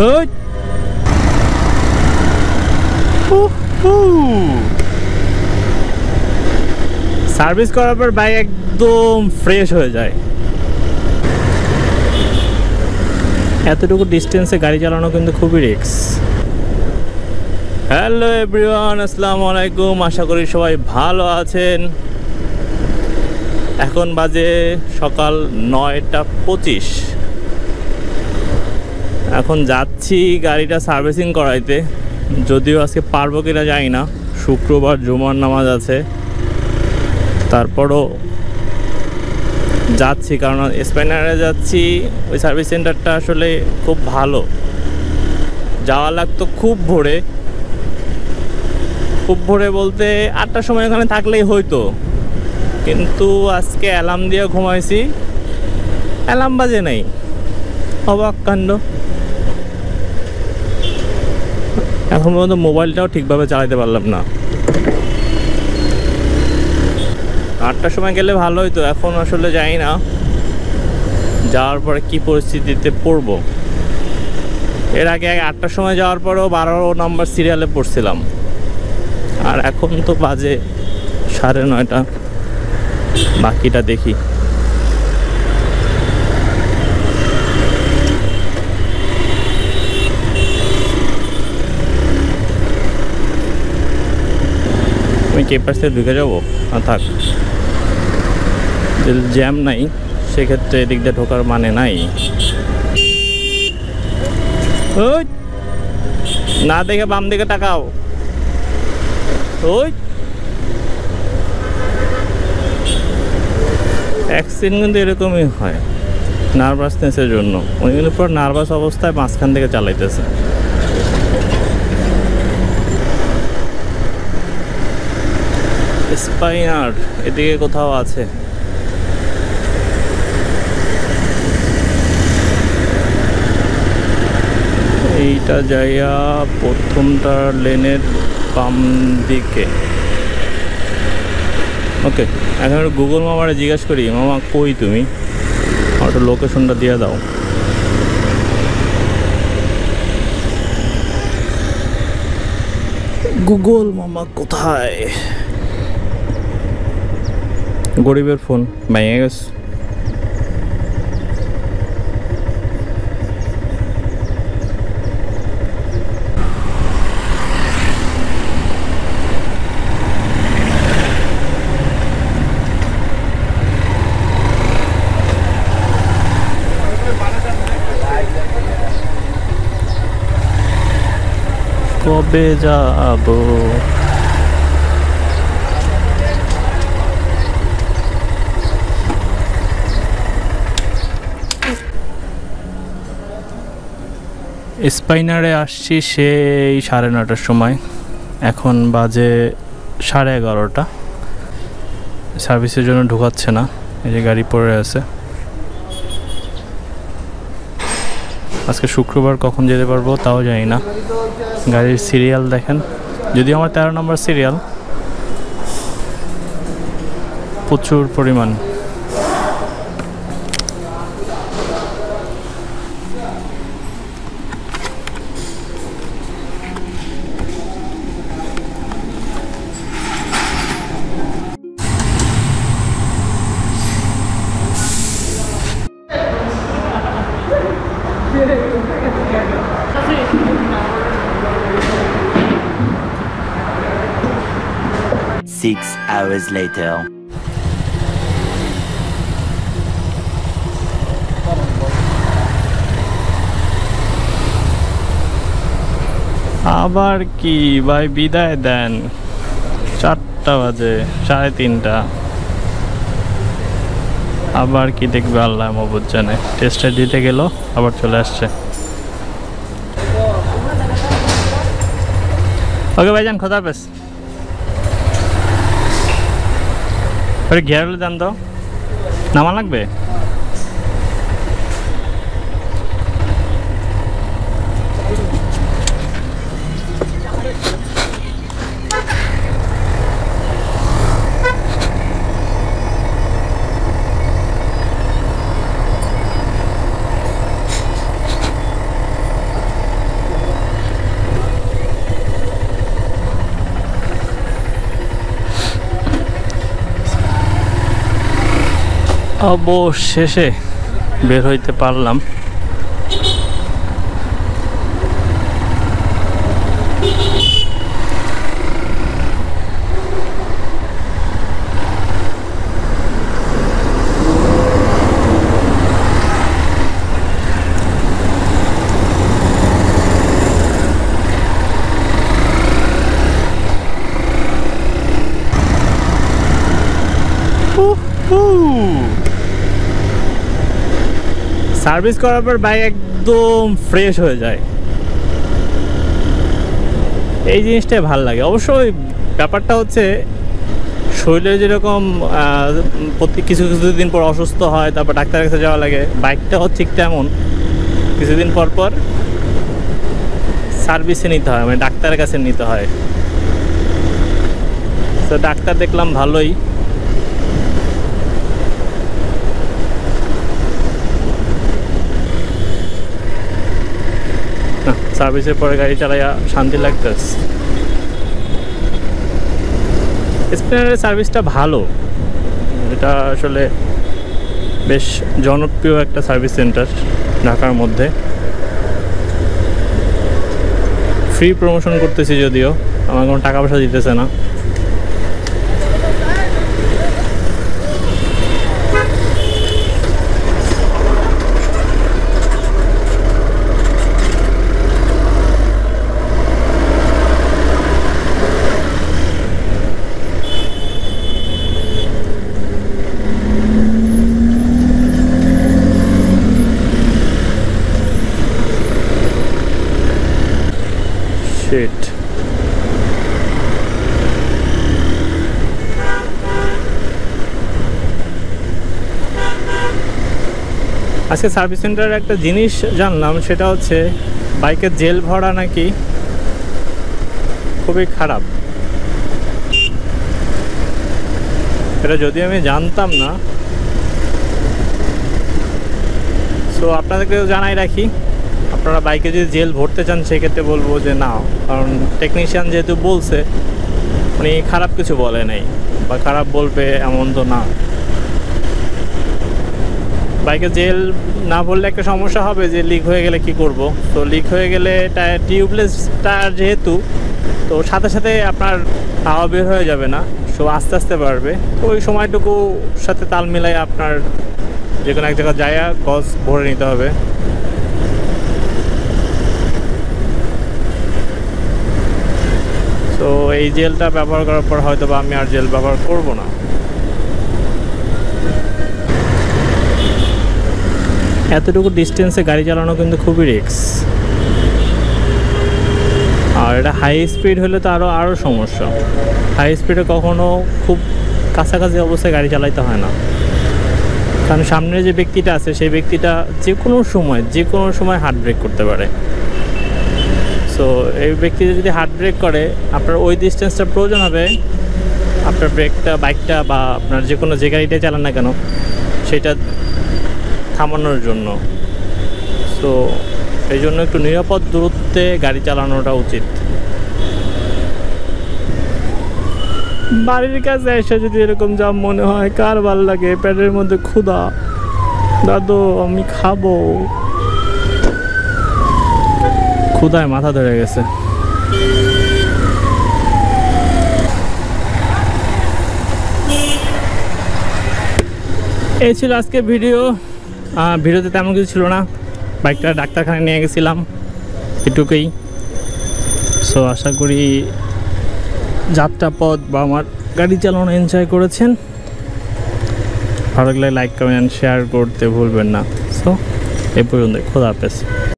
ওই সার্ভিস করার পর বাইক একদম ফ্রেশ হয়ে যায়। এতটুকু ডিস্টেন্সে গাড়ি চালানো কিন্তু খুবই রিস্ক। হ্যালো এভরিওয়ান, আসসালামু আলাইকুম। আশা করি সবাই ভালো আছেন। এখন বাজে সকাল 9:25। এখন যাচ্ছি গাড়িটা সার্ভিসিং করাইতে, যদিও আজকে পারবো কিনা জানি না, শুক্রবার জুমার নামাজ আছে। তারপরও যাচ্ছি, কারণ স্পেনারে যাচ্ছি। ওই সার্ভিস সেন্টারটা আসলে খুব ভালো। যাওয়া লাগতো খুব ভোরে বলতে 8টার সময় ওখানে থাকলেই হয়তো, কিন্তু আজকে অ্যালার্ম দিয়ে ঘুমাইছি, অ্যালার্ম বাজে নাই। অবাক কাণ্ড। এখন পর্যন্ত মোবাইলটাও ঠিকভাবে চালাতে পারলাম না। 8টার সময় গেলে ভালো হইতো, এখন আসলে জানি না যাওয়ার পরে কি পরিস্থিতিতে পড়বো। এর আগে 8টার সময় যাওয়ার পরেও 12 নম্বর সিরিয়ালে পড়ছিলাম, আর এখন তো বাজে 9:30। বাকিটা দেখি। আমি কেপার থেকে ঢুকে যাবো? থাক, জ্যাম নাই সেক্ষেত্রে এদিক দিয়ে ঢোকার মানে নাই। ওই না দেখে বাম দিকে তাকাও। ওই অ্যাক্সিডেন্ট কিন্তু এরকমই হয়, নার্ভাসনেসের জন্য। উনি কিন্তু পুরো নার্ভাস অবস্থায় মাঝখান থেকে চালাইতেছে। স্পাইনার এদিকে কোথাও আছে। এইটা যাইয়া প্রথমটা লেনের বাম দিকে। ওকে, এখন গুগল মামারে জিজ্ঞেস করি, মামা কই তুমি, আমার একটু লোকেশনটা দিয়ে দাও। গুগল মামা কোথায়? গরিবের ফোন ভেঙে গেছে। কবে যাবো? স্পাইনারে আসছি সেই 9:30টার সময়, এখন বাজে 11:30। সার্ভিসের জন্য ঢুকাচ্ছে না, এই যে গাড়ি পড়ে আছে। আজকে শুক্রবার, কখন যেতে পারবো তাও জানি না। গাড়ির সিরিয়াল দেখেন, যদিও আমার 13 নম্বর সিরিয়াল, প্রচুর পরিমাণ। Six hours later. আবার কি ভাই, বিদায় দেন। 4টা বাজে, 3:30। আবার কি দেখবে আল্লাহ মাবুদ জানে। টেস্টটা দিতে গেল, আবার চলে আসছে। ওকে ভাইজান, খোদা হাফেজ। ঘেরালে যান তো, নামা লাগবে। অবশেষে বের হইতে পারলাম। সার্ভিস করার পর বাইক একদম ফ্রেশ হয়ে যায়, এই জিনিসটাই ভাল লাগে। অবশ্যই ব্যাপারটা হচ্ছে শরীরে যেরকম প্রতি কিছুদিন পর অসুস্থ হয়, তারপর ডাক্তারের কাছে যাওয়া লাগে, বাইকটাও ঠিক তেমন কিছুদিন পর পর সার্ভিসে নিতে হয়, মানে ডাক্তারের কাছে নিতে হয়। তো ডাক্তার দেখলাম ভালোই। সার্ভিসের পরে গাড়ি চালাইয়া শান্তি লাগতেছে। স্প্লেন্ডারের সার্ভিসটা ভালো, এটা আসলে বেশ জনপ্রিয় একটা সার্ভিস সেন্টার ঢাকার মধ্যে। ফ্রি প্রমোশন করতেছি, যদিও আমার কোনো টাকা পয়সা দিতেছে না। আজকে সার্ভিস সেন্টারের একটা জিনিস জানলাম, সেটা হচ্ছে বাইকের জেল ভরা নাকি খুবই খারাপ। এটা যদি আমি জানতাম না, সো আপনাদেরকে জানাই রাখি, আপনারা বাইকে যদি জেল ভরতে চান সেক্ষেত্রে বলবো যে না, কারণ টেকনিশিয়ান যেহেতু বলছে, উনি খারাপ কিছু বলে নাই বা খারাপ বলবে এমন তো না। বাইকে জেল না ভরলে একটা সমস্যা হবে যে লিক হয়ে গেলে কি করব। তো লিক হয়ে গেলে টায়ার টিউবলেস টায়ার যেহেতু, তো সাথে সাথে আপনার হাওয়া বের হয়ে যাবে না, সো আস্তে আস্তে বাড়বে। তো ওই সময়টুকু সাথে তাল মিলাই আপনার যে কোনো এক জায়গায় যায়া গজ ভরে নিতে হবে। তো এই জেলটা ব্যবহার করার পর হয়তো বা আমি আর জেল ব্যবহার করব না। এতটুকু ডিস্টেন্সে গাড়ি চালানো কিন্তু খুবই রিস্ক, আর এটা হাই স্পিড হলে তো আরও সমস্যা। হাই স্পিডে কখনো খুব কাছাকাছি অবস্থায় গাড়ি চালাইতে হয় না, কারণ সামনে যে ব্যক্তিটা আছে সেই ব্যক্তিটা যে কোনো সময় হার্ড ব্রেক করতে পারে। সো এই ব্যক্তিটা যদি হার্ড ব্রেক করে, আপনার ওই ডিস্টেন্সটা প্রয়োজন হবে আপনার বাইকটা বা আপনার যে গাড়িটাই চালান না কেন সেটা থামানোর জন্য। সো এই জন্য একটু নিরাপদ দূরত্বে গাড়ি চালানোটা উচিত। বাড়ির কাছে এসে যদি এরকম যা মনে হয়, কার ভাল লাগে, পেটের মধ্যে ক্ষুধা, দাদু আমি খাবো, ক্ষুধায় মাথা ধরে গেছে। এই ছিল আজকে ভিডিওতে তেমন কিছু ছিল না। বাইকটা ডাক্তারখানায় নিয়ে গেছিলাম, এটুকুই। সো আশা করি যাত্রাপথ বা আমার গাড়ি চালানো এনজয় করেছেন। ভালো লাগলে লাইক কমেন্ট শেয়ার করতে ভুলবেন না। সো এই পর্যন্ত, খোদা হাফেজ।